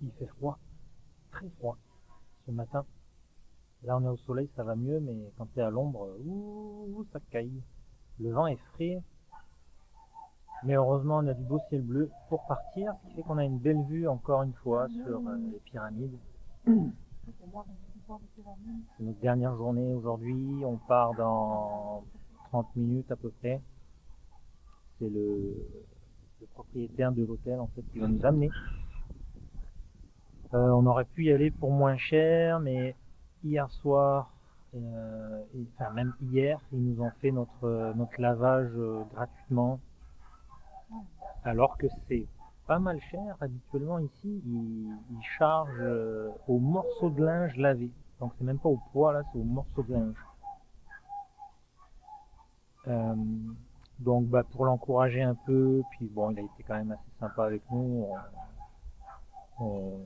Il fait froid, très froid ce matin. Là on est au soleil, ça va mieux, mais quand tu es à l'ombre, ouh, ça caille. Le vent est frais, mais heureusement on a du beau ciel bleu pour partir, ce qui fait qu'on a une belle vue encore une fois sur les pyramides. C'est notre dernière journée aujourd'hui, on part dans 30 minutes à peu près. C'est le propriétaire de l'hôtel en fait qui va nous amener. On aurait pu y aller pour moins cher, mais hier soir, enfin même hier, ils nous ont fait notre lavage gratuitement, alors que c'est pas mal cher. Habituellement ici, ils chargent au morceau de linge lavé. Donc c'est même pas au poids là, c'est au morceau de linge. Euh, donc bah, pour l'encourager un peu, puis bon, il a été quand même assez sympa avec nous. On,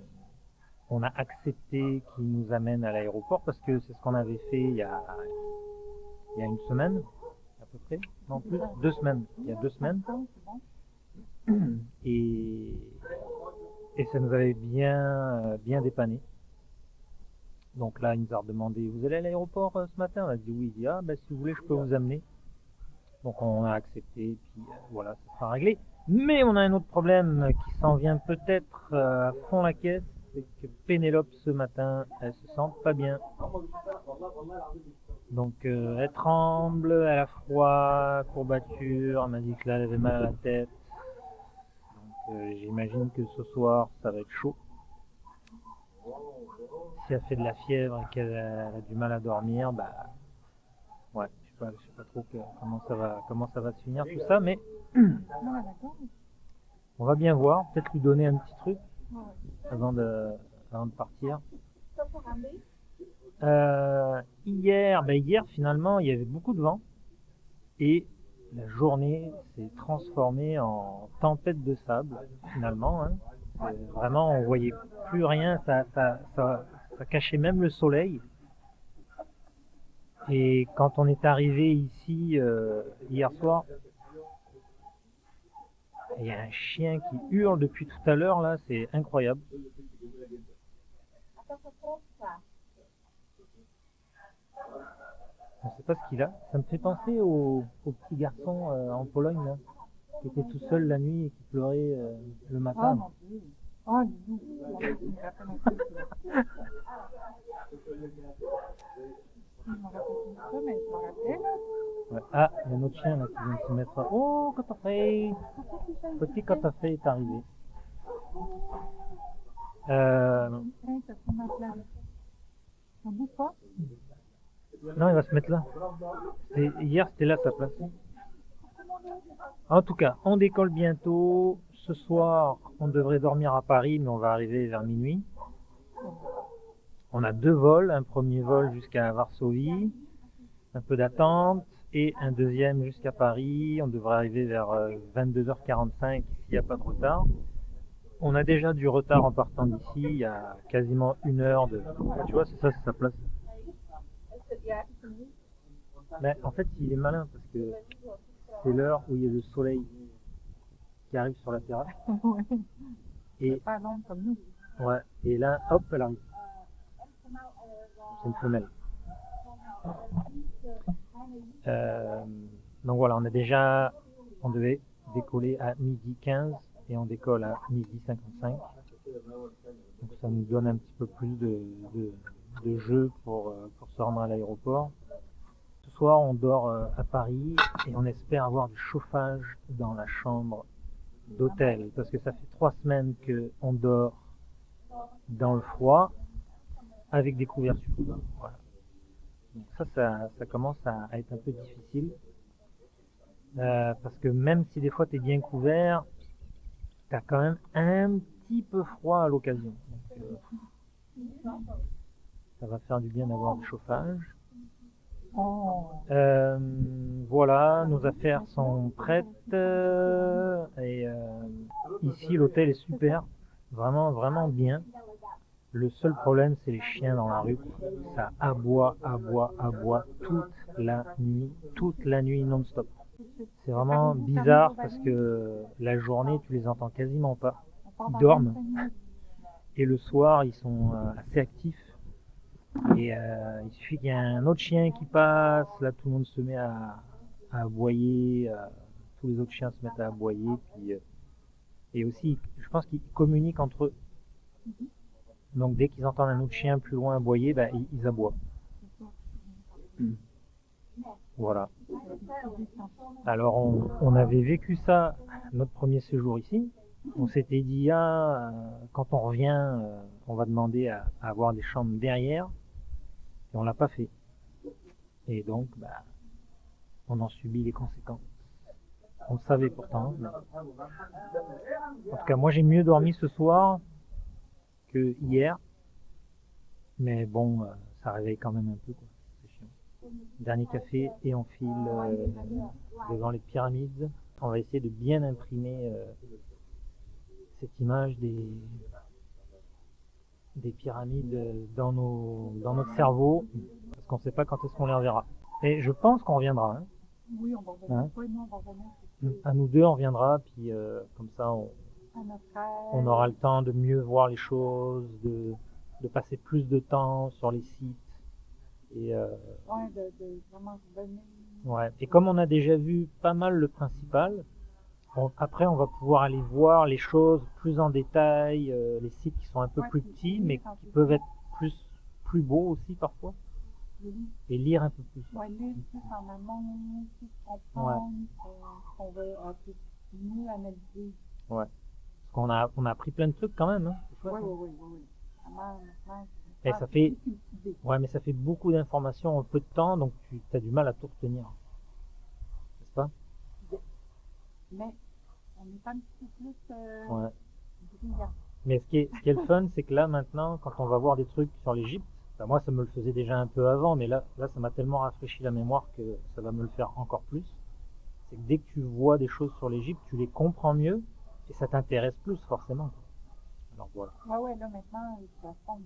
on a accepté qu'il nous amène à l'aéroport parce que c'est ce qu'on avait fait il y a une semaine à peu près, non plus, 2 semaines, il y a 2 semaines, et, et ça nous avait bien dépanné. Donc là, il nous a redemandé, vous allez à l'aéroport ce matin? On a dit oui, il dit, ah ben si vous voulez, je peux vous amener. Donc on a accepté, puis voilà, ça sera réglé. Mais on a un autre problème qui s'en vient peut-être à fond la caisse, c'est que Pénélope ce matin, elle se sent pas bien. Donc elle tremble, elle a froid, courbature, elle m'a dit que là elle avait mal à la tête. Donc j'imagine que ce soir ça va être chaud. Si elle fait de la fièvre et qu'elle a du mal à dormir, bah ouais, je sais pas trop comment ça va se finir tout ça, mais on va bien voir, peut-être lui donner un petit truc avant de, avant de partir. Hier finalement il y avait beaucoup de vent et la journée s'est transformée en tempête de sable finalement. Hein. Vraiment on voyait plus rien, ça cachait même le soleil. Et quand on est arrivé ici hier soir, il y a un chien qui hurle depuis tout à l'heure là, c'est incroyable. Je ne sais pas ce qu'il a. Ça me fait penser au petit garçon en Pologne là, qui était tout seul la nuit et qui pleurait le matin. Ouais. Ah, il y a un autre chien là qui vient de se mettre. Oh, Cotafé! Petit Cotafé est arrivé. Euh, non, il va se mettre là. Hier, c'était là sa place. En tout cas, on décolle bientôt. Ce soir, on devrait dormir à Paris, mais on va arriver vers minuit. On a 2 vols, un premier vol jusqu'à Varsovie, un peu d'attente, et un deuxième jusqu'à Paris. On devrait arriver vers 22h45 s'il n'y a pas de retard. On a déjà du retard en partant d'ici, il y a quasiment 1 heure de... Tu vois, c'est ça, c'est sa place. Mais en fait, il est malin parce que c'est l'heure où il y a le soleil qui arrive sur la terrasse. Et, ouais, et là, hop, elle arrive. C'est une femelle. Euh, donc voilà, on devait décoller à 12h15 et on décolle à 12h55. Donc ça nous donne un petit peu plus de jeu pour se rendre à l'aéroport. Ce soir, on dort à Paris et on espère avoir du chauffage dans la chambre d'hôtel parce que ça fait 3 semaines qu'on dort dans le froid avec des couvertures. Voilà. Donc ça commence à être un peu difficile parce que même si des fois tu es bien couvert, tu as quand même un petit peu froid à l'occasion. Ça va faire du bien d'avoir du chauffage. Voilà, nos affaires sont prêtes et ici l'hôtel est super, vraiment vraiment bien. Le seul problème c'est les chiens dans la rue. Ça aboie toute la nuit non-stop. C'est vraiment bizarre parce que la journée tu les entends quasiment pas. Ils dorment. Et le soir, ils sont assez actifs. Et il suffit qu'il y ait un autre chien qui passe, là tout le monde se met à aboyer, tous les autres chiens se mettent à aboyer. Puis, et aussi, je pense qu'ils communiquent entre eux. Donc dès qu'ils entendent un autre chien plus loin aboyer, ben, ils aboient. Voilà. Alors on avait vécu ça notre premier séjour ici. On s'était dit, quand on revient, on va demander à avoir des chambres derrière. Et on l'a pas fait. Et donc, bah, on en subit les conséquences. On le savait pourtant. Mais... En tout cas, moi j'ai mieux dormi ce soir que hier. Mais bon, ça réveille quand même un peu, quoi. C'est chiant. Dernier café et on file devant les pyramides. On va essayer de bien imprimer cette image des pyramides dans notre cerveau, parce qu'on ne sait pas quand est-ce qu'on les reverra. Et je pense qu'on reviendra. Hein. Oui, on va revenir. Hein? Oui, nous, on va revenir. À nous deux, on reviendra, puis comme ça, on aura le temps de mieux voir les choses, de passer plus de temps sur les sites. Et, ouais, de vraiment revenir. Ouais. Et comme on a déjà vu pas mal le principal, après on va pouvoir aller voir les choses plus en détail, les sites qui sont un peu plus petits, mais qui peuvent être plus beaux aussi parfois. Et lire un peu plus. Ouais, lire plus en amont, plus comprendre ce qu'on veut un peu mieux analyser. Ouais. Parce qu'on a appris plein de trucs quand même. Hein. Oui, oui, oui. Et ça fait, ouais, mais ça fait beaucoup d'informations en peu de temps, donc tu as du mal à tout retenir. N'est-ce pas? Mais on est un petit peu plus ouais. brillant. Mais ce qui est le fun, c'est que là maintenant, quand on va voir des trucs sur l'Égypte, ben moi ça me le faisait déjà un peu avant, mais là ça m'a tellement rafraîchi la mémoire que ça va me le faire encore plus. C'est que dès que tu vois des choses sur l'Égypte, tu les comprends mieux et ça t'intéresse plus forcément. Alors voilà. Ouais, là maintenant, il va fondre.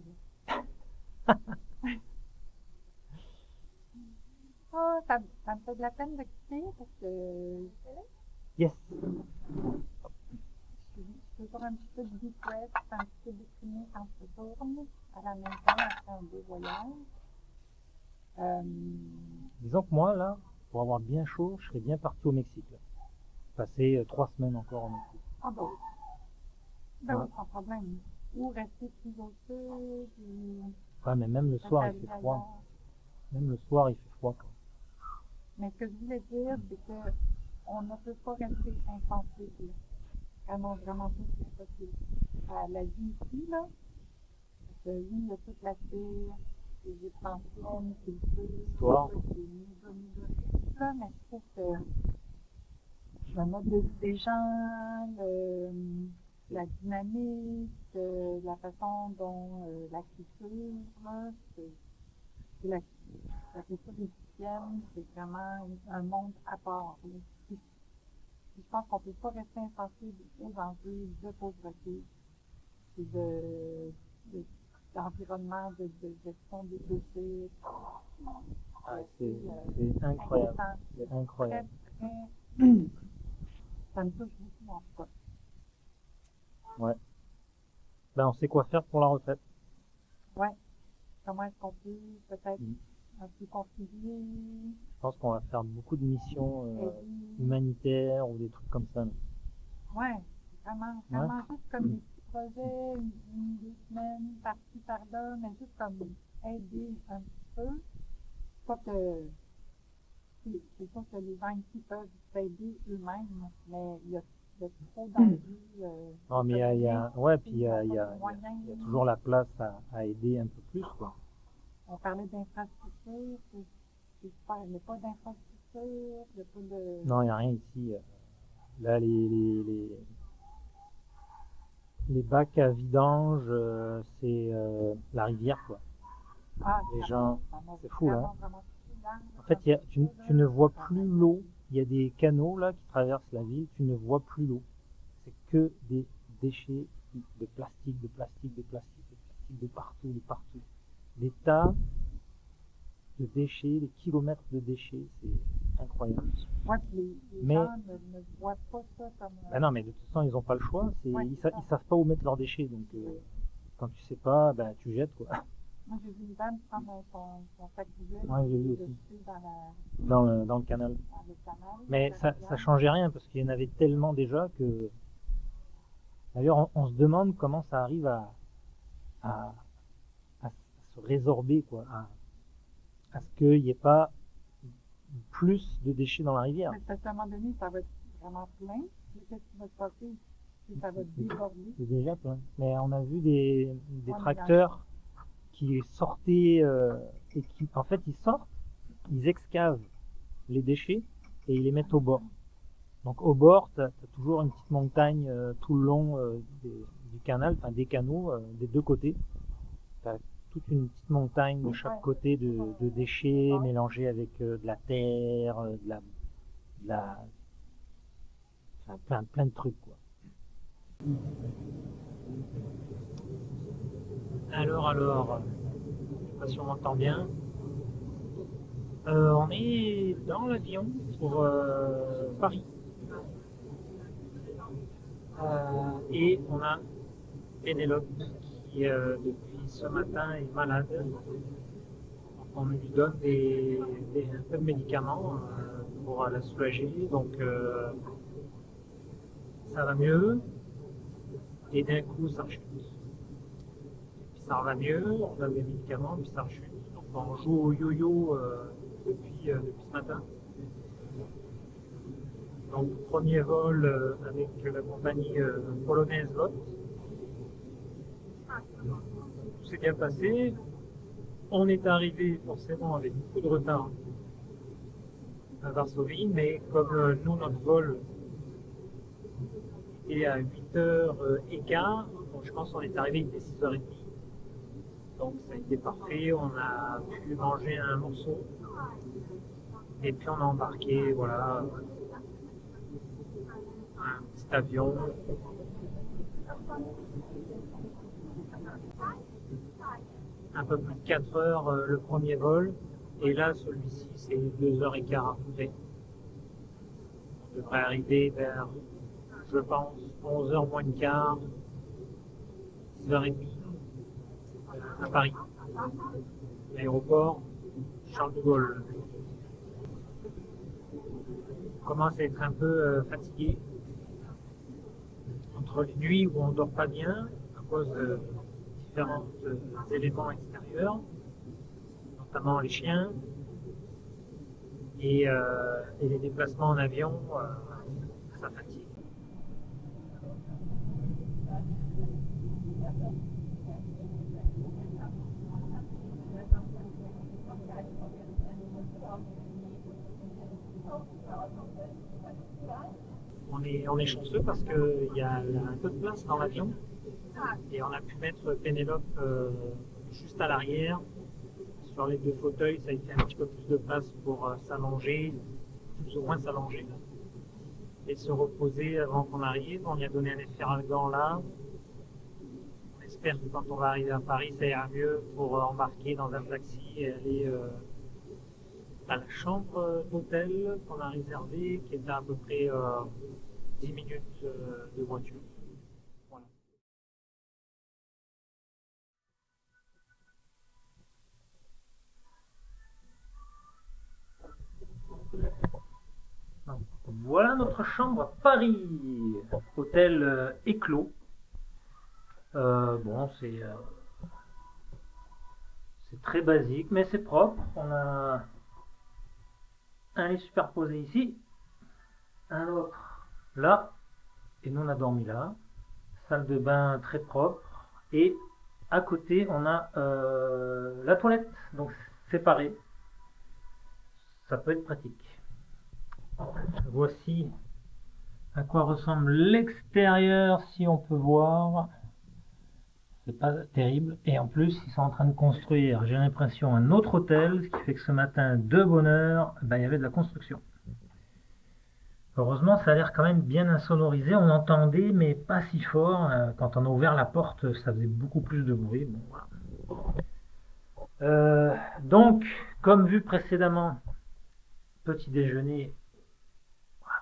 Oh, ça me fait de la peine de quitter parce que. Yes! Je suis toujours un petit peu dépressée, un petit peu déprimée quand je retourne à la maison après un beau voyage. Disons que moi, là, pour avoir bien chaud, je serais bien parti au Mexique. Là. Passer 3 semaines encore au Mexique. Ah bah oui. Ben oui, sans problème. Ou rester plus au sud. Ouais, mais même le soir, il fait froid. Même le soir, il fait froid. Quoi. Mais ce que je voulais dire, c'est qu'on ne peut pas rester insensible. Vraiment, vraiment tout ce possible. À la vie ici, là, parce que oui, il y a toute l'aspect des anciennes, culture, là, mais je trouve que le mode de vie des gens, la dynamique, la façon dont la culture, là, c'est la culture égyptienne, c'est vraiment un monde à part. Là. Je pense qu'on ne peut pas rester insensible aux enjeux de pauvreté et d'environnement, de gestion des déchets. C'est incroyable. C'est incroyable. Très, très... Ça me touche beaucoup en tout cas. Ouais. Ben, on sait quoi faire pour la retraite. Ouais. Comment est-ce qu'on peut peut-être un peu contribuer? Je pense qu'on va faire beaucoup de missions humanitaires ou des trucs comme ça. Ouais, vraiment juste comme des petits projets, une 2 semaines, par-ci, par-là, mais juste comme aider un petit peu. Pas que c'est sûr que les gens ici peuvent s'aider eux-mêmes, mais il y a trop d'enjeux. Non, mais il y a toujours la place à aider un peu plus, quoi. On parlait d'infrastructure, il n'y a pas d'infrastructure, il n'y a pas de... Non, il n'y a rien ici. Là, les bacs à vidange, c'est la rivière, quoi. Ah, les gens, c'est fou, là. En fait, tu tu ne vois plus l'eau. Il y a des canaux, là, qui traversent la ville. Tu ne vois plus l'eau. C'est que des déchets de plastique, de plastique, de plastique, de plastique, de partout, de partout. Des tas de déchets, des kilomètres de déchets, c'est incroyable. Ouais, les gens ne voient pas ça comme... Ben non, mais de toute façon, ils n'ont pas le choix. Ils savent pas où mettre leurs déchets. Donc, quand tu sais pas, bah, tu jettes quoi. Moi, j'ai vu une dame prendre son sac poubelle Ouais, j'ai vu et aussi. le jeter Dans le canal. dans le canal, dans Mais la ça rivière. changeait rien parce qu'il y en avait tellement déjà que. D'ailleurs, on se demande comment ça arrive à, à se résorber, quoi, à ce qu'il n'y ait pas plus de déchets dans la rivière. Mais parce qu'à un moment donné, ça va être vraiment plein. Puis qu'est-ce qui va se passer? Puis ça va déborder. C'est déjà plein. Mais on a vu des Ouais, mais tracteurs qui sortaient et qui, en fait, ils sortent, ils excavent les déchets et ils les mettent au bord. Donc au bord, tu as toujours une petite montagne tout le long du canal, enfin des canaux, des deux côtés. Tu as toute une petite montagne de chaque côté de déchets mélangés avec de la terre, de la- enfin, plein de trucs, quoi. Alors, je sais pas si on m'entend bien. On est dans l'avion pour Paris. Et on a Pénélope qui, depuis ce matin, est malade. Donc, on lui donne un peu de médicaments pour la soulager. Donc, ça va mieux. Et d'un coup, ça rechute. Puis ça va mieux, on donne des médicaments, puis ça rechute. Donc, on joue au yo-yo depuis ce matin. Donc, premier vol avec la compagnie polonaise LOT. Tout s'est bien passé. On est arrivé forcément avec beaucoup de retard à Varsovie, mais comme nous, notre vol était à 8h15, donc je pense qu'on est arrivé, il était 6h30. Donc ça a été parfait, on a pu manger un morceau. Et puis on a embarqué, voilà, un petit avion. Un peu plus de 4 heures le premier vol. Et là, celui-ci, c'est 2h15 à peu près. On devrait arriver vers, je pense, 11h moins le quart, 10h30 à Paris. L'aéroport Charles de Gaulle. On commence à être un peu fatigué entre les nuits où on ne dort pas bien à cause de différents éléments extérieurs, notamment les chiens et les déplacements en avion, ça fatigue. On est chanceux parce qu'il y a un peu de place dans l'avion et on a pu mettre Pénélope juste à l'arrière. Sur les deux fauteuils, ça a été un petit peu plus de place pour s'allonger, plus ou moins s'allonger et se reposer avant qu'on arrive. On lui a donné un efferalgan là. On espère que quand on va arriver à Paris, ça ira mieux pour embarquer dans un taxi et aller à la chambre d'hôtel qu'on a réservée, qui est à peu près 10 minutes de voiture. Voilà. Donc, voilà notre chambre à Paris, hôtel Éclos. Bon, c'est très basique, mais c'est propre. On a un lit superposé ici, un autre là, et nous on a dormi là. Salle de bain très propre, et à côté on a la toilette, donc séparée. Ça peut être pratique. Voici à quoi ressemble l'extérieur, si on peut voir. C'est pas terrible. Et en plus, ils sont en train de construire, j'ai l'impression, un autre hôtel, ce qui fait que ce matin, de bonne heure, ben, il y avait de la construction. Heureusement, ça a l'air quand même bien insonorisé. On entendait, mais pas si fort. Quand on a ouvert la porte, ça faisait beaucoup plus de bruit. Bon, voilà. Donc, comme vu précédemment, petit déjeuner,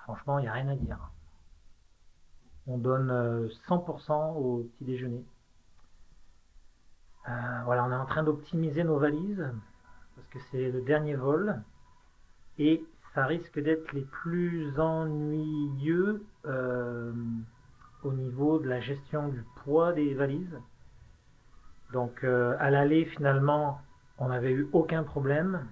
franchement, il n'y a rien à dire. On donne 100% au petit déjeuner. Voilà, on est en train d'optimiser nos valises parce que c'est le dernier vol et ça risque d'être les plus ennuyeux au niveau de la gestion du poids des valises. Donc à l'aller finalement on n'avait eu aucun problème,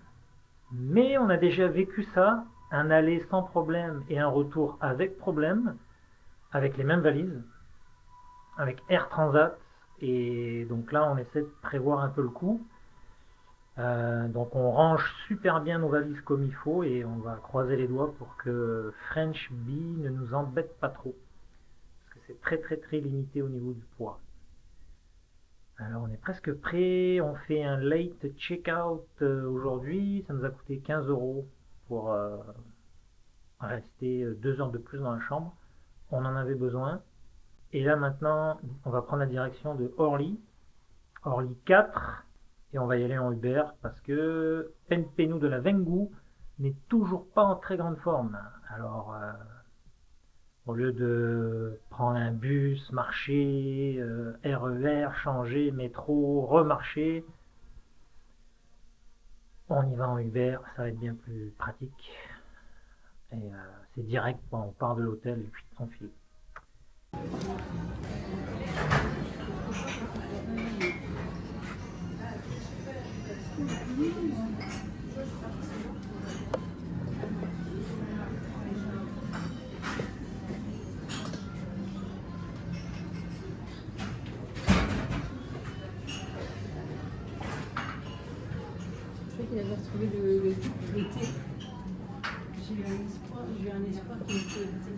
mais on a déjà vécu ça, un aller sans problème et un retour avec problème, avec les mêmes valises, avec Air Transat, et donc là on essaie de prévoir un peu le coup. Donc on range super bien nos valises comme il faut et on va croiser les doigts pour que French Bee ne nous embête pas trop, parce que c'est très limité au niveau du poids. Alors on est presque prêt, on fait un late check-out aujourd'hui, ça nous a coûté 15 € pour rester 2 heures de plus dans la chambre. On en avait besoin. Et là maintenant, on va prendre la direction de Orly 4, et on va y aller en Uber parce que Penpenou de la Vengoux n'est toujours pas en très grande forme. Alors au lieu de prendre un bus, marcher, RER, changer, métro, remarcher, on y va en Uber, ça va être bien plus pratique. Et c'est direct, on part de l'hôtel et puis on file. Il avait retrouvé le thé. J'ai eu un espoir qu'il était évité.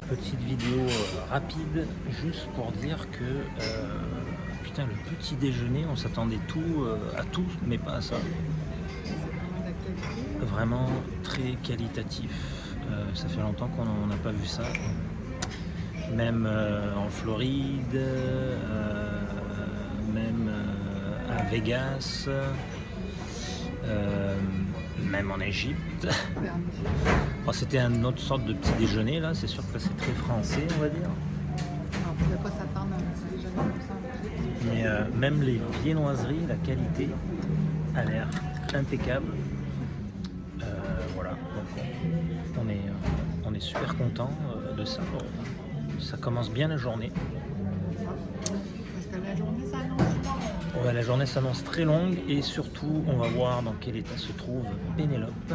Petite vidéo rapide, juste pour dire que putain, le petit déjeuner, on s'attendait à tout, mais pas à ça. Vraiment très qualitatif. Ça fait longtemps qu'on n'a pas vu ça. Même en Floride, même à Vegas, même en Égypte. Bon, c'était une autre sorte de petit déjeuner là, c'est sûr que c'est très français on va dire. On ne pouvait pas s'attendre à un petit déjeuner comme ça. Mais même les viennoiseries, la qualité a l'air impeccable. Voilà, donc on est super content de ça. Ça commence bien la journée. Parce que la journée s'annonce longue. Ouais, la journée s'annonce très longue et surtout on va voir dans quel état se trouve Pénélope.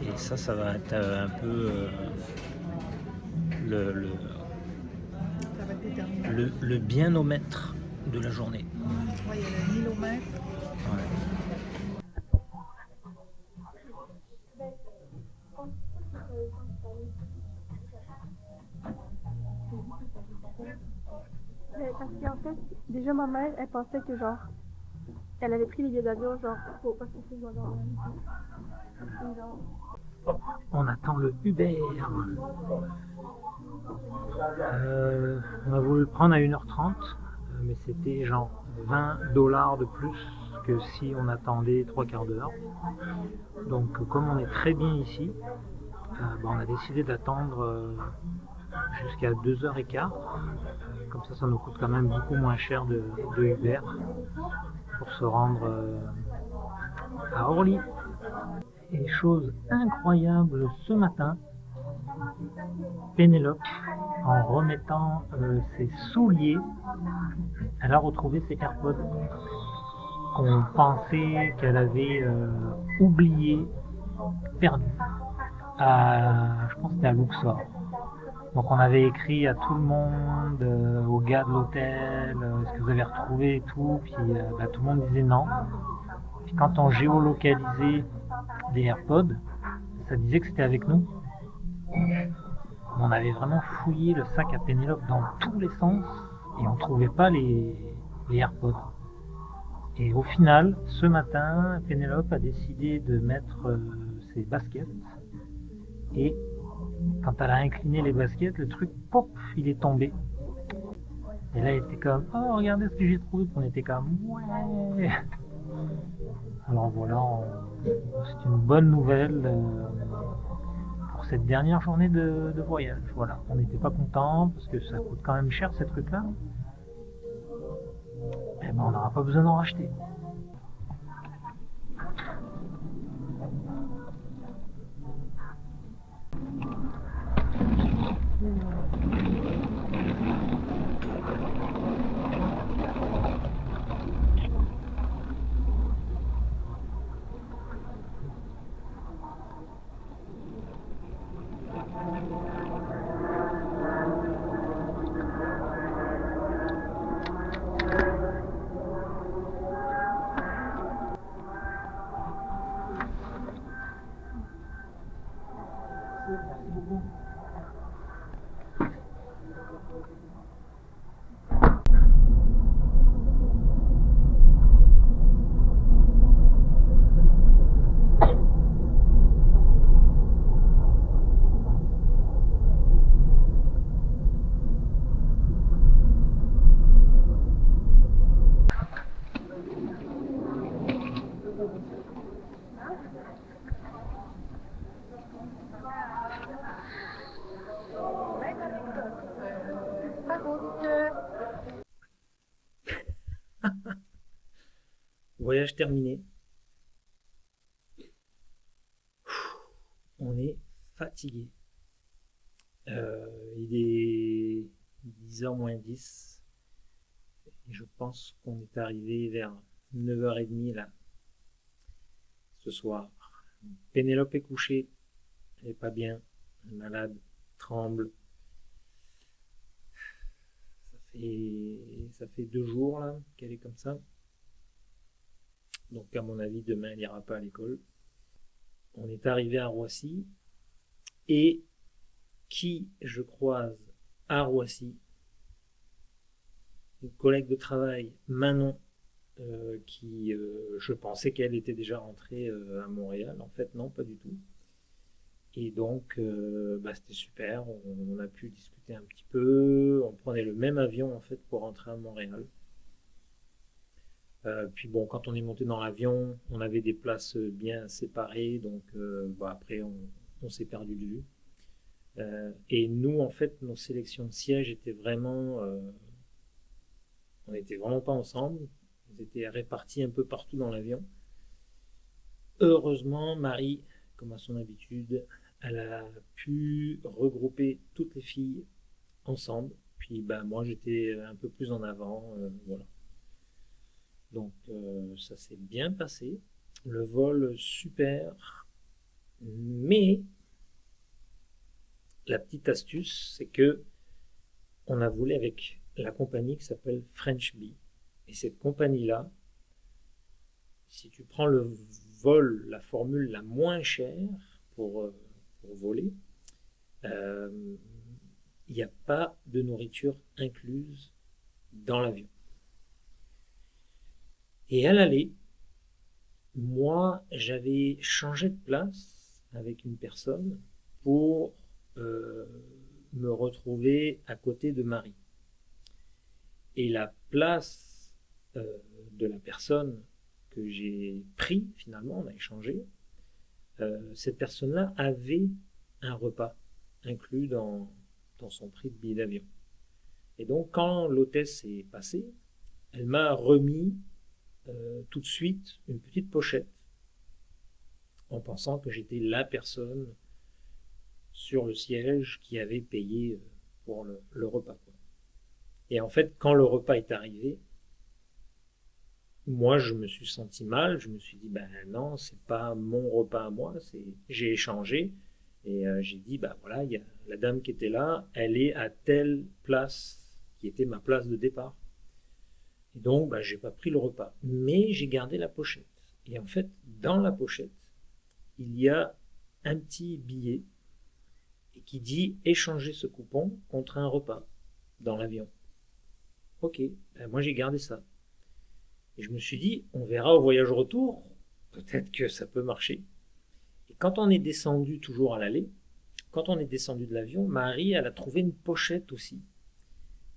Et ça va être un peu Ça va être déterminant. le bien-au-maître de la journée. Ouais, il y a le millomètre. Ouais. Parce qu'en fait, déjà ma mère, elle pensait que genre, elle avait pris les billets d'avion genre pour pas se faire genre. On attend le Uber. On a voulu le prendre à 1h30, mais c'était genre 20 $ de plus que si on attendait 3/4 d'heure. Donc comme on est très bien ici, on a décidé d'attendre jusqu'à 2h15. Comme ça nous coûte quand même beaucoup moins cher de Uber pour se rendre à Orly. Et chose incroyable ce matin, Pénélope, en remettant ses souliers, elle a retrouvé ses AirPods qu'on pensait qu'elle avait oubliés, perdus. Je pense que c'était à Luxor. Donc on avait écrit à tout le monde, aux gars de l'hôtel, est-ce que vous avez retrouvé et tout, puis tout le monde disait non. Puis quand on géolocalisait des AirPods, ça disait que c'était avec nous. on avait vraiment fouillé le sac à Pénélope dans tous les sens et on trouvait pas les AirPods. Et au final, ce matin, Pénélope a décidé de mettre ses baskets et quand elle a incliné les baskets, le truc, pop, il est tombé. Et là, elle était comme, oh, regardez ce que j'ai trouvé. On était comme, ouais. Alors voilà, c'est une bonne nouvelle pour cette dernière journée de voyage. Voilà, on n'était pas content parce que ça coûte quand même cher ces trucs-là. Et ben, on n'aura pas besoin d'en racheter. Merci beaucoup. Voyage terminé. On est fatigué. Il est 10h moins 10. Et je pense qu'on est arrivé vers 9h30 là, ce soir. Pénélope est couchée. Elle est pas bien. Elle est malade. Tremble. Ça fait 2 jours là qu'elle est comme ça. Donc à mon avis, demain, elle n'ira pas à l'école. On est arrivé à Roissy. Et qui je croise à Roissy? Une collègue de travail, Manon, qui je pensais qu'elle était déjà rentrée à Montréal. En fait, non, pas du tout. Et donc, c'était super. On a pu discuter un petit peu. On prenait le même avion en fait pour rentrer à Montréal. Puis bon, quand on est monté dans l'avion, on avait des places bien séparées, donc après on s'est perdu de vue. Et nous, en fait, nos sélections de sièges étaient vraiment, on n'était vraiment pas ensemble. Ils étaient répartis un peu partout dans l'avion. Heureusement, Marie, comme à son habitude, elle a pu regrouper toutes les filles ensemble. Puis moi, j'étais un peu plus en avant, voilà. Donc ça s'est bien passé, le vol super, mais la petite astuce, c'est que on a volé avec la compagnie qui s'appelle French Bee. Et cette compagnie-là, si tu prends le vol, la formule la moins chère pour voler, il n'y a pas de nourriture incluse dans l'avion. Et à l'aller, moi, j'avais changé de place avec une personne pour me retrouver à côté de Marie. Et la place de la personne que j'ai pris, finalement, on a échangé, cette personne-là avait un repas inclus dans son prix de billet d'avion. Et donc, quand l'hôtesse est passée, elle m'a remis tout de suite une petite pochette en pensant que j'étais la personne sur le siège qui avait payé pour le repas, quoi. Et en fait, quand le repas est arrivé, moi je me suis senti mal, je me suis dit non, c'est pas mon repas à moi, j'ai échangé et j'ai dit voilà, il y a la dame qui était là, elle est à telle place qui était ma place de départ. Et donc, j'ai pas pris le repas, mais j'ai gardé la pochette. Et en fait, dans la pochette, il y a un petit billet qui dit échanger ce coupon contre un repas dans l'avion. Ok, ben moi j'ai gardé ça. Et je me suis dit, on verra au voyage retour, peut-être que ça peut marcher. Et quand on est descendu toujours à l'aller, quand on est descendu de l'avion, Marie, elle a trouvé une pochette aussi.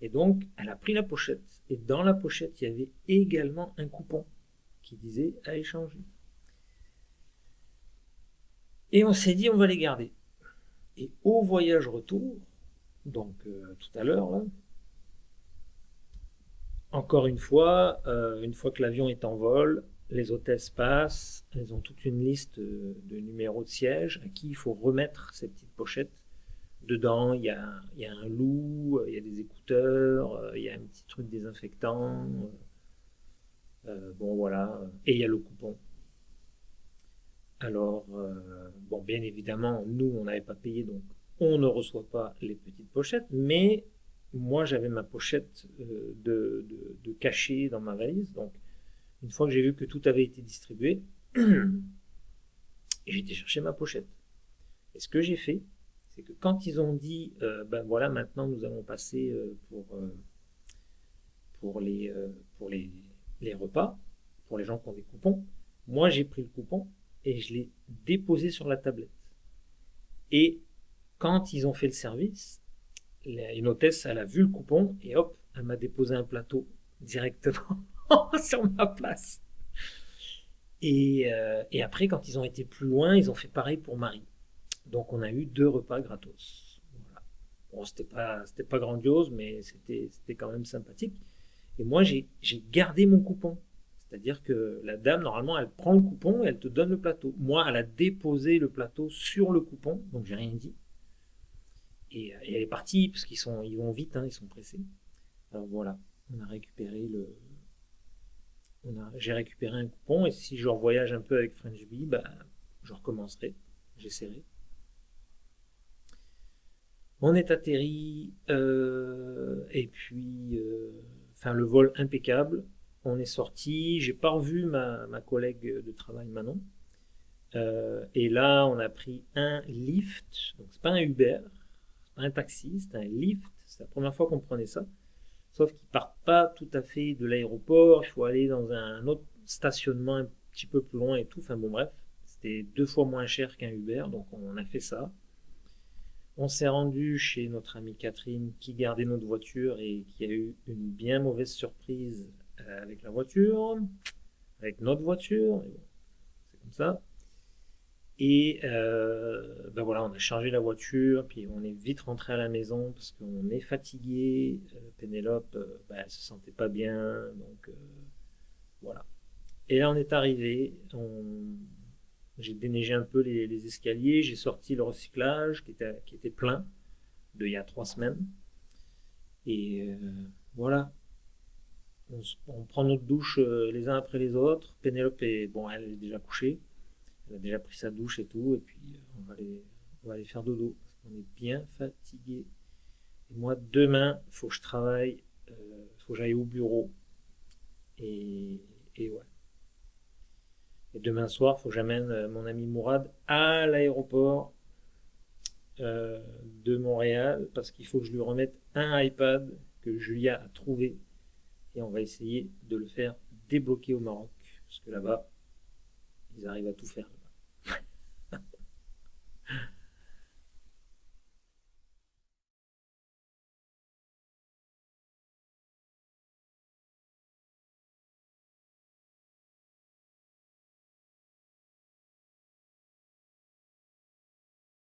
Et donc, elle a pris la pochette. Et dans la pochette, il y avait également un coupon qui disait à échanger. Et on s'est dit, on va les garder. Et au voyage retour, donc tout à l'heure, là, encore une fois que l'avion est en vol, les hôtesses passent, elles ont toute une liste de numéros de siège à qui il faut remettre ces petites pochettes. Dedans, il y a un loup, il y a des écouteurs, il y a un petit truc désinfectant. Bon, voilà. Et il y a le coupon. Alors, bon, bien évidemment, nous, on n'avait pas payé, donc on ne reçoit pas les petites pochettes, mais moi, j'avais ma pochette de cachet dans ma valise. Donc, une fois que j'ai vu que tout avait été distribué, j'ai été chercher ma pochette. Et ce que j'ai fait, c'est que quand ils ont dit, ben voilà, maintenant nous allons passer pour les repas, pour les gens qui ont des coupons, moi j'ai pris le coupon et je l'ai déposé sur la tablette. Et quand ils ont fait le service, une hôtesse, elle a vu le coupon et hop, elle m'a déposé un plateau directement sur ma place. Et après, quand ils ont été plus loin, ils ont fait pareil pour Marie. Donc on a eu 2 repas gratos. Voilà. Bon, c'était pas grandiose, mais c'était quand même sympathique. Et moi, j'ai gardé mon coupon. C'est-à-dire que la dame, normalement, elle prend le coupon et elle te donne le plateau. Moi, elle a déposé le plateau sur le coupon, donc j'ai rien dit. Et elle est partie, parce ils vont vite, hein, ils sont pressés. Alors voilà, j'ai récupéré un coupon, et si je revoyage un peu avec French Bee, bah, je recommencerai, j'essaierai. On est atterri, et puis, le vol impeccable. On est sorti, j'ai pas revu ma collègue de travail Manon. Et là, on a pris un Lyft, donc c'est pas un Uber, c'est pas un taxi, c'est un Lyft. C'est la première fois qu'on prenait ça. Sauf qu'ils partent pas tout à fait de l'aéroport, il faut aller dans un autre stationnement un petit peu plus loin et tout. Enfin bon, bref, c'était 2 fois moins cher qu'un Uber, donc on a fait ça. On s'est rendu chez notre amie Catherine qui gardait notre voiture et qui a eu une bien mauvaise surprise avec la voiture, avec notre voiture, mais bon, c'est comme ça. Et ben voilà, on a chargé la voiture, puis on est vite rentré à la maison parce qu'on est fatigué. Pénélope, ben, elle se sentait pas bien, donc voilà. Et là, on est arrivé, j'ai déneigé un peu les escaliers, j'ai sorti le recyclage qui était plein d'il y a 3 semaines. Et voilà, on prend notre douche les uns après les autres. Pénélope bon, elle est déjà couchée, elle a déjà pris sa douche et tout, et puis on va aller faire dodo parce qu'on est bien fatigué. Et moi, demain, il faut que je travaille, faut que j'aille au bureau. Et ouais. Et demain soir, il faut que j'amène mon ami Mourad à l'aéroport de Montréal parce qu'il faut que je lui remette un iPad que Julia a trouvé et on va essayer de le faire débloquer au Maroc parce que là-bas, ils arrivent à tout faire.